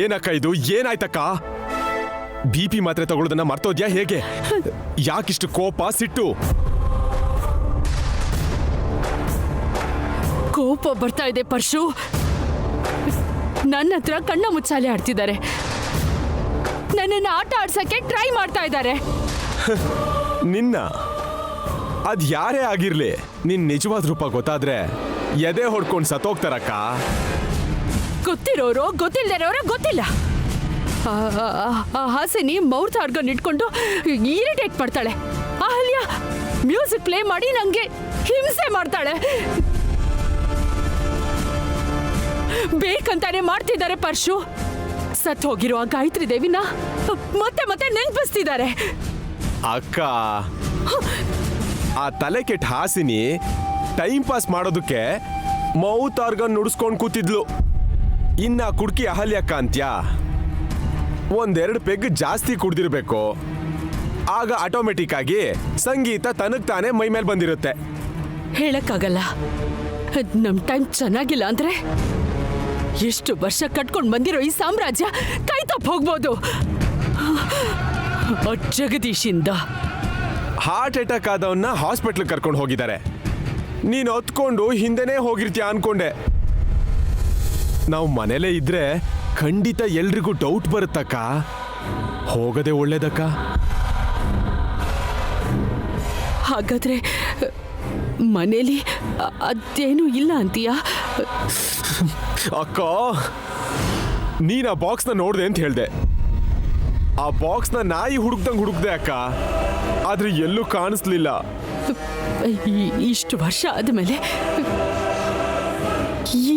ಏನಕ್ಕ ಇದು? ಏನಾಯ್ತಕ್ಕ? BP ಮಾತ್ರೆ ತಗೊಳ್ಳೋದನ್ನ ಮರ್ತೋದ್ಯಾ ಹೇಗೆ? ಯಾಕಿಷ್ಟು ಕೋಪ, ಸಿಟ್ಟು? ಕೋಪ ಬರ್ತಾ ಇದೆ ಪರ್ಶು. ನನ್ನ ಹತ್ರ ಕಣ್ಣ ಮುಚ್ಚಾಲೆ ಆಡ್ತಿದ್ದಾರೆ. ನನ್ನನ್ನು ಆಟ ಆಡ್ಸಕ್ಕೆ ಟ್ರೈ ಮಾಡ್ತಾ ಇದ್ದಾರೆ. ನಿನ್ನ ಅದ್ ಯಾರೇ ಆಗಿರ್ಲಿ, ನಿನ್ ನಿಜವಾದ ರೂಪ ಗೊತ್ತಾದ್ರೆ ಎದೆ ಹೊಡ್ಕೊಂಡು ಸತ್ತೋಗ್ತಾರಕ್ಕ. ಗೊತ್ತಿರೋರು ಗೊತ್ತಿಲ್ದಿರೋರು ಗೊತ್ತಿಲ್ಲ. ಹಾಸಿನಿ ಮೌತ್ ಆರ್ಗನ್ ಇಟ್ಕೊಂಡು ಇರಿಟೇಟ್ ಮಾಡ್ತಾಳೆ. ಅಹಲ್ಯ ಮ್ಯೂಸಿಕ್ ಪ್ಲೇ ಮಾಡಿ ನಂಗೆ ಹಿಂಸೆ ಮಾಡ್ತಾಳೆ. ಬೇಕಂತಾನೆ ಮಾಡ್ತಿದ್ದಾರೆ ಪರ್ಶು. ಸತ್ ಹೋಗಿರೋ ಆ ಗಾಯತ್ರಿ ದೇವಿನ ಮತ್ತೆ ಮತ್ತೆ ನೆನ್ಪಿಸ್ತಿದ್ದಾರೆ. ಅಕ್ಕ, ಆ ತಲೆ ಕೆಟ್ಟ ಹಾಸಿನಿ ಟೈಮ್ ಪಾಸ್ ಮಾಡೋದಕ್ಕೆ ಮೌತ್ ಆರ್ಗನ್ ನುಡಿಸ್ಕೊಂಡು ಕೂತಿದ್ಲು. ಇನ್ನ ಕುಡ್ಕಿ ಅಹಲ್ಯಕ್ಕ ಅಂತ್ಯಾ? ಒಂದೆರಡು ಪೆಗ್ ಜಾಸ್ತಿ ಕುಡ್ದಿರ್ಬೇಕು. ಆಗ ಆಟೋಮೆಟಿಕ್ ಆಗಿ ಸಂಗೀತ ತನಗ್ ತಾನೇ ಮೈ ಮೇಲೆ ಬಂದಿರುತ್ತೆ. ಹೇಳಕ್ಕಾಗಲ್ಲ. ನಮ್ ಟೈಮ್ ಚೆನ್ನಾಗಿಲ್ಲ ಅಂದ್ರೆ ಎಷ್ಟು ವರ್ಷ ಕಟ್ಕೊಂಡು ಬಂದಿರೋ ಈ ಸಾಮ್ರಾಜ್ಯ ಕೈ ತಪ್ಪ ಹೋಗ್ಬೋದು. ಜಗದೀಶಿಂದ ಹಾರ್ಟ್ ಅಟ್ಯಾಕ್ ಆದವನ್ನ ಹಾಸ್ಪಿಟ್ಲ್ ಕರ್ಕೊಂಡು ಹೋಗಿದ್ದಾರೆ. ನೀನು ಹೊತ್ಕೊಂಡು ಹಿಂದೆನೇ ಹೋಗಿರ್ತೀಯ ಅನ್ಕೊಂಡೆ. ನಾವು ಮನೇಲೇ ಇದ್ರೆ ಖಂಡಿತ ಎಲ್ರಿಗೂ ಡೌಟ್ ಬರುತ್ತಕ್ಕ. ಹೋಗದೆ ಒಳ್ಳೇದಕ್ಕ. ಹಾಗಾದ್ರೆ ಮನೇಲಿ ಅದೇನು ಇಲ್ಲ ಅಂತೀಯಾ? ಅಕ್ಕ, ನೀನ್ ಆ ಬಾಕ್ಸ್ನ ನೋಡ್ದೆ ಅಂತ ಹೇಳ್ದೆ. ಆ ಬಾಕ್ಸ್ನ ನಾಯಿ ಹುಡುಕ್ದೆ ಅಕ್ಕ, ಆದ್ರೆ ಎಲ್ಲೂ ಕಾಣಿಸ್ಲಿಲ್ಲ. ಇಷ್ಟು ವರ್ಷ ಆದ್ಮೇಲೆ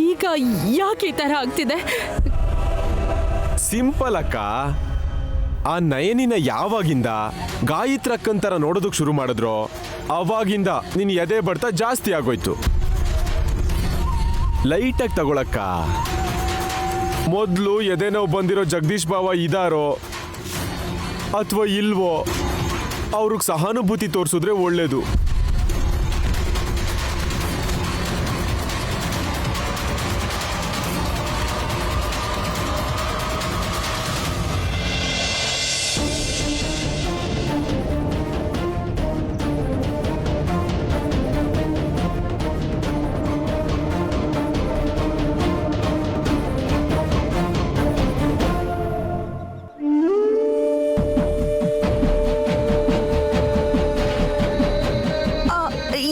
ಈಗ ಯಾಕೆ ಈ ತರ ಆಗ್ತಿದೆ? ಸಿಂಪಲ್ ಅಕ್ಕ. ಆ ನಯನಿನ ಯಾವಾಗಿಂದ ಗಾಯತ್ರಕ್ಕಂತರ ನೋಡೋದಕ್ ಶುರು ಮಾಡಿದ್ರೋ ಅವಾಗಿಂದ ನಿನ್ ಎದೆ ಬಡ್ತ ಜಾಸ್ತಿ ಆಗೋಯ್ತು. ಲೈಟಾಗಿ ತಗೊಳಕ್ಕ. ಮೊದಲು ಎದೆ ನೋವು ಬಂದಿರೋ ಜಗದೀಶ್ ಬಾವ ಇದಾರೋ ಅಥವಾ ಇಲ್ವೋ ಅವ್ರಿಗೆ ಸಹಾನುಭೂತಿ ತೋರಿಸಿದ್ರೆ ಒಳ್ಳೇದು.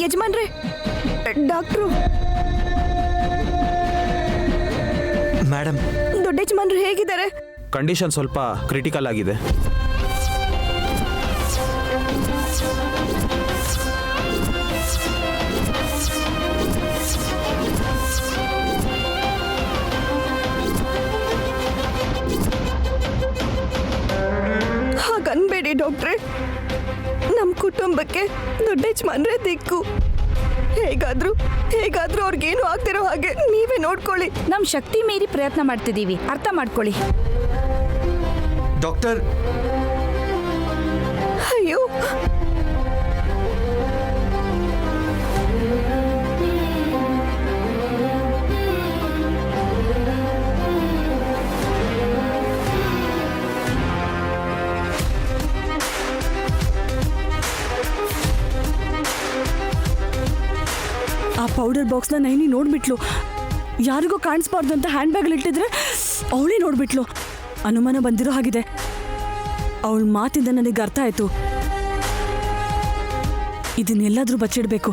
ಯಜಮಾನ್ರೆ, ಡಾಕ್ಟ್ರು. ಮೇಡಮ್, ದೊಡ್ಡ ಯಜಮಾನ್ರು ಹೇಗಿದ್ದಾರೆ? ಕಂಡೀಷನ್ ಸ್ವಲ್ಪ ಕ್ರಿಟಿಕಲ್ ಆಗಿದೆ. ಹಾಗನ್ಬೇಡಿ ಡಾಕ್ಟ್ರೆ. ನಮ್ಮ ಕುಟುಂಬಕ್ಕೆ ದೊಡ್ಡ ಯಜಮಾನ್ರೆ ದಿಕ್ಕು. ಹೇಗಾದ್ರೂ ಅವ್ರಿಗೇನು ಆಗ್ತಿರೋ ಹಾಗೆ ನೀವೇ ನೋಡ್ಕೊಳ್ಳಿ. ನಮ್ ಶಕ್ತಿ ಮೀರಿ ಪ್ರಯತ್ನ ಮಾಡ್ತಿದೀವಿ, ಅರ್ಥ ಮಾಡ್ಕೊಳ್ಳಿ. ಡಾಕ್ಟರ್, ಅಯ್ಯೋ, ಆ ಪೌಡರ್ ಬಾಕ್ಸ್ನ ನೈನಿ ನೋಡ್ಬಿಟ್ಲು. ಯಾರಿಗೂ ಕಾಣಿಸ್ಬಾರ್ದು ಅಂತ ಹ್ಯಾಂಡ್ ಬ್ಯಾಗಲ್ಲಿ ಇಟ್ಟಿದ್ರೆ ಅವಳೇ ನೋಡ್ಬಿಟ್ಲು. ಅನುಮಾನ ಬಂದಿರೋ ಹಾಗಿದೆ. ಅವಳ ಮಾತಿಂದ ನನಗೆ ಅರ್ಥ ಆಯ್ತು, ಇದನ್ನೆಲ್ಲಾದ್ರೂ ಬಚ್ಚಿಡ್ಬೇಕು.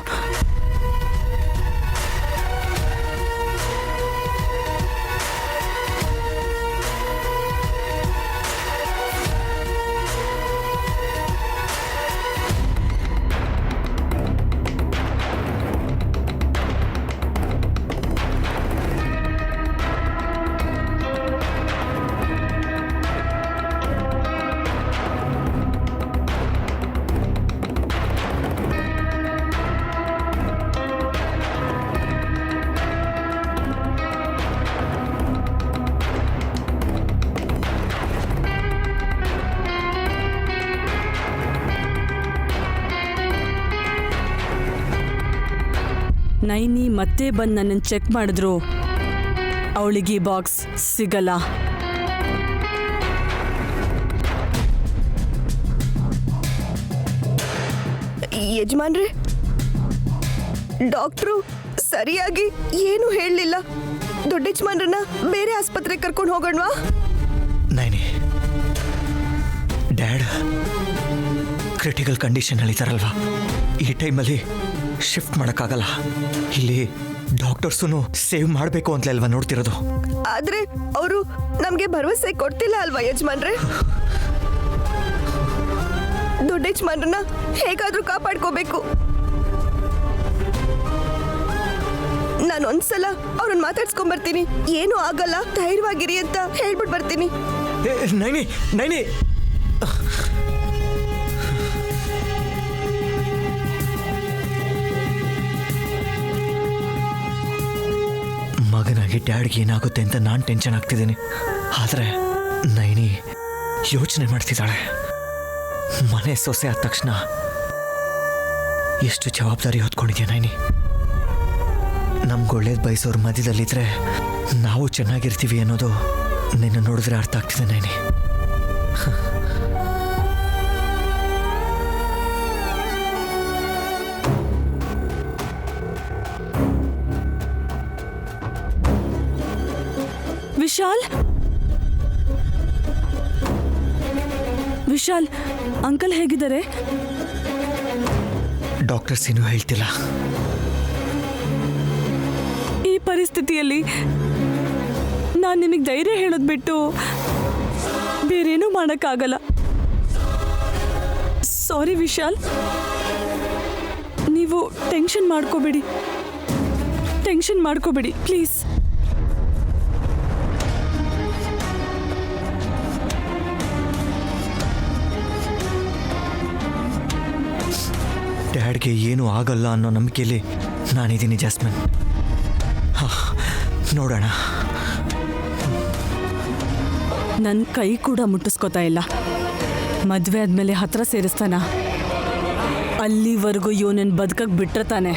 ನೈನಿ ಮತ್ತೆ ಬಂದು ನನ್ನನ್ನು ಚೆಕ್ ಮಾಡಿದ್ರು. ಅವಳಿಗೆ ಈ ಬಾಕ್ಸ್ ಸಿಗಲ್ಲ. ಯಜಮಾನ್ರೆ, ಡಾಕ್ಟ್ರು ಸರಿಯಾಗಿ ಏನು ಹೇಳಲಿಲ್ಲ. ದೊಡ್ಡ ಯಜಮಾನ್ರನ್ನ ಬೇರೆ ಆಸ್ಪತ್ರೆಗೆ ಕರ್ಕೊಂಡು ಹೋಗೋಣವಾ? ನೈನಿ, ಡ್ಯಾಡ್ ಕ್ರಿಟಿಕಲ್ ಕಂಡೀಷನ್ ಇದ್ದಾರಲ್ವಾ, ಈ ಟೈಮಲ್ಲಿ ಶಿಫ್ಟ್ ಮಾಡೋಕ್ಕಾಗಲ್ಲ. ಇಲ್ಲಿ ಡಾಕ್ಟರ್ಸೂ ಸೇವ್ ಮಾಡಬೇಕು ಅಂತಲೇ ಅಲ್ವಾ ನೋಡ್ತಿರೋದು. ಆದ್ರೆ ಅವರು ನಮ್ಗೆ ಭರವಸೆ ಕೊಡ್ತಿಲ್ಲ ಅಲ್ವಾ ಯಜಮಾನ್ರೆ? ದೊಡ್ಡ ಯಜಮಾನ್ರನ್ನ ಹೇಗಾದ್ರೂ ಕಾಪಾಡ್ಕೋಬೇಕು. ನಾನು ಒಂದ್ಸಲ ಅವ್ರನ್ನ ಮಾತಾಡ್ಸ್ಕೊಂಡ್ ಬರ್ತೀನಿ. ಏನೂ ಆಗಲ್ಲ, ಧೈರ್ಯವಾಗಿರಿ ಅಂತ ಹೇಳ್ಬಿಟ್ಟು ಬರ್ತೀನಿ. ನೈನಿ ನೈನಿ, ಮಗನಾಗಿ ಡ್ಯಾಡ್ಗೆ ಏನಾಗುತ್ತೆ ಅಂತ ನಾನು ಟೆನ್ಷನ್ ಆಗ್ತಿದ್ದೀನಿ. ಆದರೆ ನೈನಿ ಯೋಚನೆ ಮಾಡ್ತಿದ್ದಾಳೆ. ಮನೆ ಸೊಸೆ ಆದ ತಕ್ಷಣ ಎಷ್ಟು ಜವಾಬ್ದಾರಿ ಹೊತ್ಕೊಂಡಿದ್ಯಾ ನೈನಿ. ನಮ್ಗೆ ಒಳ್ಳೇದು ಬಯಸೋರು ಮಧ್ಯದಲ್ಲಿದ್ದರೆ ನಾವು ಚೆನ್ನಾಗಿರ್ತೀವಿ ಅನ್ನೋದು ನಿನ್ನ ನೋಡಿದ್ರೆ ಅರ್ಥ ಆಗ್ತಿದೆ ನೈನಿ. ವಿಶಾಲ್, ವಿಶಾಲ್, ಅಂಕಲ್ ಹೇಗಿದ್ದಾರೆ? ಡಾಕ್ಟರ್ಸ್ ಏನೂ ಹೇಳ್ತಿಲ್ಲ. ಈ ಪರಿಸ್ಥಿತಿಯಲ್ಲಿ ನಾನು ನಿಮಗೆ ಧೈರ್ಯ ಹೇಳೋದು ಬಿಟ್ಟು ಬೇರೇನೂ ಮಾಡೋಕ್ಕಾಗಲ್ಲ. ಸಾರಿ ವಿಶಾಲ್, ನೀವು ಟೆನ್ಷನ್ ಮಾಡ್ಕೋಬೇಡಿ ಪ್ಲೀಸ್. ಡ್ಯಾಡ್ಗೆ ಏನೂ ಆಗಲ್ಲ ಅನ್ನೋ ನಂಬಿಕೆಯಲ್ಲಿ ನಾನಿದ್ದೀನಿ ಜಾಸ್ಮಿನ್. ನೋಡೋಣ. ನನ್ನ ಕೈ ಕೂಡ ಮುಟ್ಟಿಸ್ಕೋತಾ ಇಲ್ಲ. ಮದುವೆ ಆದಮೇಲೆ ಹತ್ರ ಸೇರಿಸ್ತಾನ? ಅಲ್ಲಿವರೆಗೂ ಇವನನ್ನು ಬದುಕಕ್ಕೆ ಬಿಟ್ರೆ ತಾನೆ.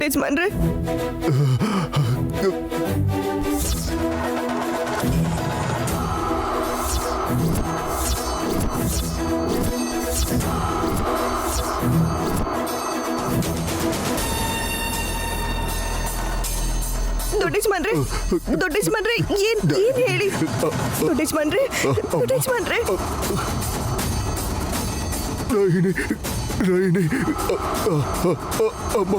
ಯಜಮಾನ್ರೆ. ದೊಡ್ಡ ಯಜಮಾನ್ರೆ, ದೊಡ್ಡ ಯಜಮಾನ್ರೆ, ಏನ್ ಹೇಳಿ ದೊಡ್ಡ ಯಜಮಾನ್ರೆ, ದೊಡ್ಡ ಯಜಮಾನ್ರೆ. ರಾಯಿಣಿ ರಾಯಿಣಿ ಅಮ್ಮ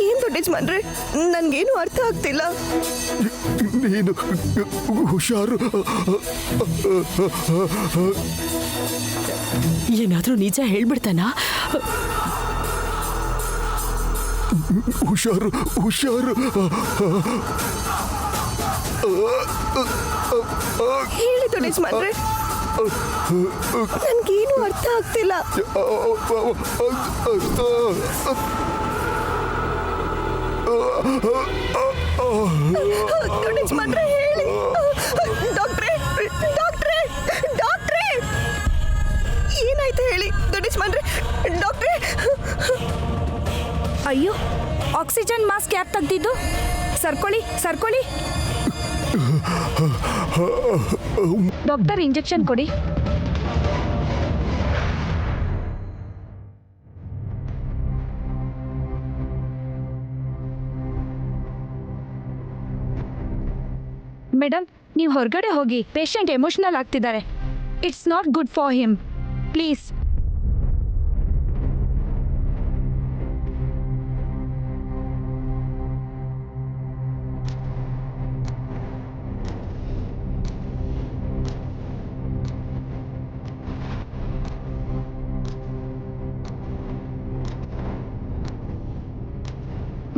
ಏನ್ ದೊಡ್ಡ ಯಜಮಾನ್ರೆ, ನನ್ಗೇನು ಅರ್ಥ ಆಗ್ತಿಲ್ಲ. ನೀನು ಹುಷಾರು. ಏನಾದ್ರೂ ನಿಜ ಹೇಳ್ಬಿಡ್ತಾನಾ? ಹುಷಾರು ಹುಷಾರು. ಹೇಳಿ ದೊಡ್ಡ ಯಜಮಾನ್ರೆ, ನನ್ಗೇನು ಅರ್ಥ ಆಗ್ತಿಲ್ಲ. ದೊಡ್ಡ ಯಜಮಾನ್ರೆ ಹೇಳಿ. ಡಾಕ್ಟ್ರೇ, ಡಾಕ್ಟ್ರೇ, ಡಾಕ್ಟ್ರೇ, ಏನಾಯ್ತು ಹೇಳಿ ದೊಡ್ಡ ಯಜಮಾನ್ರೆ. ಡಾಕ್ಟ್ರೇ. ಅಯ್ಯೋ, ಆಕ್ಸಿಜನ್ ಮಾಸ್ಕ್ ಯಾಕೆ ತೆಗ್ದಿದ್ದು? ಸರ್ಕೊಳ್ಳಿ ಸರ್ಕೊಳ್ಳಿ. ಡಾಕ್ಟರ್ ಇಂಜೆಕ್ಷನ್ ಕೊಡಿ. ಮೇಡಮ್, ನೀವು ಹೊರಗಡೆ ಹೋಗಿ. ಪೇಷಂಟ್ ಎಮೋಷನಲ್ ಆಗ್ತಿದ್ದಾರೆ. It's not good for him. Please.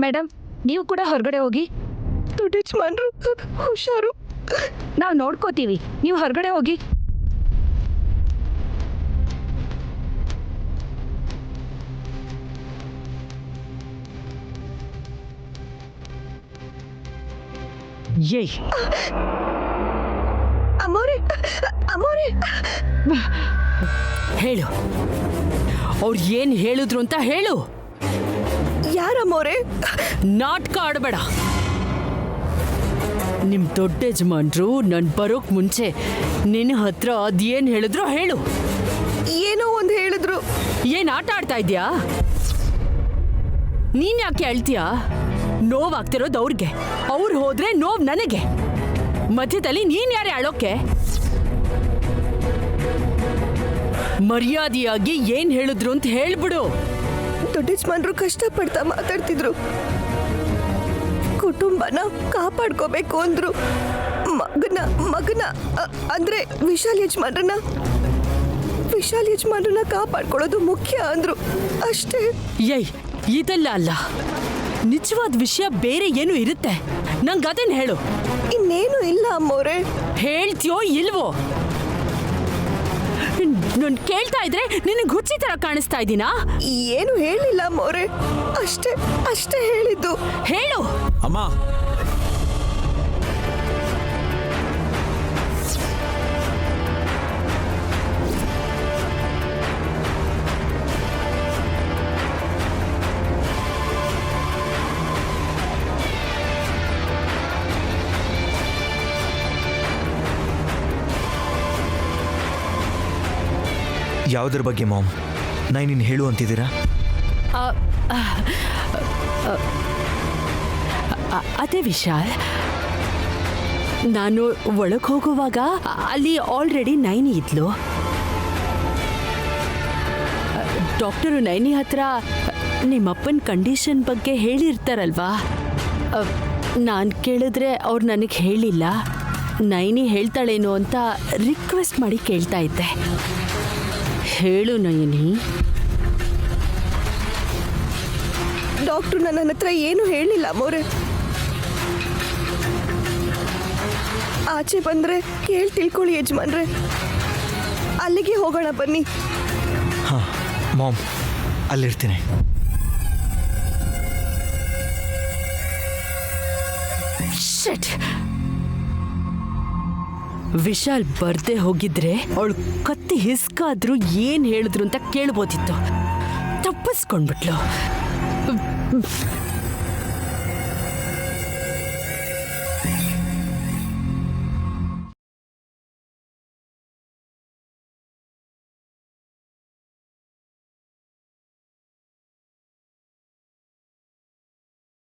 Madam, ನೀವು ಕೂಡ ಹೊರಗಡೆ ಹೋಗಿ. ದೊಡ್ಡ ಯಜಮಾನ್ರು ಹುಷಾರು. ನಾವು ನೋಡ್ಕೋತೀವಿ, ನೀವು ಹೊರಗಡೆ ಹೋಗಿ. ಏಯ್, ಅಮ್ಮೋರೆ, ಅಮ್ಮೋರೆ, ಹೇಳು. ಅವ್ರು ಏನ್ ಹೇಳಿದ್ರು ಅಂತ ಹೇಳು. ಯಾರಮ್ಮೋರೆ? ನಾಟಕ ಆಡಬೇಡ. ನಿಮ್ ದೊಡ್ಡ ಯಜಮಾನ್ರು ನನ್ ಬರೋಕ್ ಮುಂಚೆ ನಿನ್ನ ಹತ್ರ ಅದೇನ್ ಹೇಳಿದ್ರು ಹೇಳು. ಏನೋ ಒಂದು ಹೇಳಿದ್ರು. ಏನ್ ಆಟ ಆಡ್ತಾ ಇದ್ಯಾ? ನೀನ್ ಯಾಕೆ ಹೇಳ್ತೀಯಾ? ನೋವಾಗ್ತಿರೋದು ಅವ್ರಿಗೆ, ಅವ್ರು ಹೋದ್ರೆ ನೋವ್ ನನಗೆ. ಮಧ್ಯದಲ್ಲಿ ನೀನ್ ಯಾರೇ ಅಳೋಕೆ? ಮರ್ಯಾದೆಯಾಗಿ ಏನ್ ಹೇಳಿದ್ರು ಅಂತ ಹೇಳ್ಬಿಡು. ದೊಡ್ಡ ಯಜಮಾನ್ರು ಕಷ್ಟಪಡ್ತಾ ಮಾತಾಡ್ತಿದ್ರು. ಕುಟುಂಬನ ಕಾಪಾಡ್ಕೋಬೇಕು ಅಂದ್ರು. ಮಗನ ಅಂದ್ರೆ ವಿಶಾಲ್ ಯಜಮಾನ್ರನ್ನ ಕಾಪಾಡ್ಕೊಳ್ಳೋದು ಮುಖ್ಯ ಅಂದ್ರು. ಅಷ್ಟೇ. ಏಯ್, ಇದೆಲ್ಲ ಅಲ್ಲ, ನಿಜವಾದ ವಿಷಯ ಬೇರೆ ಏನು ಇರುತ್ತೆ. ನಂಗೆ ಅದನ್ನ ಹೇಳು. ಇನ್ನೇನು ಇಲ್ಲ ಅಮ್ಮೋರೆ. ಹೇಳ್ತೀಯೋ ಇಲ್ವೋ? ನಾನು ಕೇಳ್ತಾ ಇದ್ರೆ ನಿನಗೆ ಹುಚ್ಚಿ ತರ ಕಾಣಿಸ್ತಾ ಇದ್ದೀನಾ? ಏನು ಹೇಳಿಲ್ಲ ಅಮ್ಮೋರೆ, ಅಷ್ಟೇ ಹೇಳಿದ್ದು. ಹೇಳು. ಅಮ್ಮ, ಯಾವುದ್ರ ಬಗ್ಗೆ ಮಾಮ್? ನೀನು ಹೇಳು ಅಂತಿದ್ದೀರಾ? ಅದೇ ವಿಶಾಲ್, ನಾನು ಒಳಗೆ ಹೋಗುವಾಗ ಅಲ್ಲಿ ಆಲ್ರೆಡಿ ನೈನಿ ಇದ್ಲು. ಡಾಕ್ಟರು ನೈನಿ ಹತ್ರ ನಿಮ್ಮಪ್ಪನ ಕಂಡೀಷನ್ ಬಗ್ಗೆ ಹೇಳಿರ್ತಾರಲ್ವಾ? ನಾನು ಕೇಳಿದ್ರೆ ಅವ್ರು ನನಗೆ ಹೇಳಿಲ್ಲ. ನೈನಿ ಹೇಳ್ತಾಳೇನೋ ಅಂತ ರಿಕ್ವೆಸ್ಟ್ ಮಾಡಿ ಕೇಳ್ತಾ ಇದ್ದೆ. ಹೇಳು ನಯನಿ. ಡಾಕ್ಟ್ರು ನನ್ನ ಹತ್ರ ಏನು ಹೇಳಿಲ್ಲ ಅಮ್ಮೋರೆ. ಆಚೆ ಬಂದ್ರೆ ತಿಳ್ಕೊಳ್ಳಿ ಯಜಮಾನ್ರೆ. ಅಲ್ಲಿಗೆ ಹೋಗೋಣ ಬನ್ನಿ. ಹಾಂ ಮಾಮ್, ಅಲ್ಲಿರ್ತೀನಿ. ವಿಶಾಲ್ ಬರ್ದೇ ಹೋಗಿದ್ರೆ ಅವಳು ಕತ್ತಿ ಹಿಸ್ಕಾದ್ರು ಏನ್ ಹೇಳಿದ್ರು ಅಂತ ಕೇಳ್ಬೋದಿತ್ತು. ತಪ್ಪಿಸ್ಕೊಂಡ್ಬಿಟ್ಲು.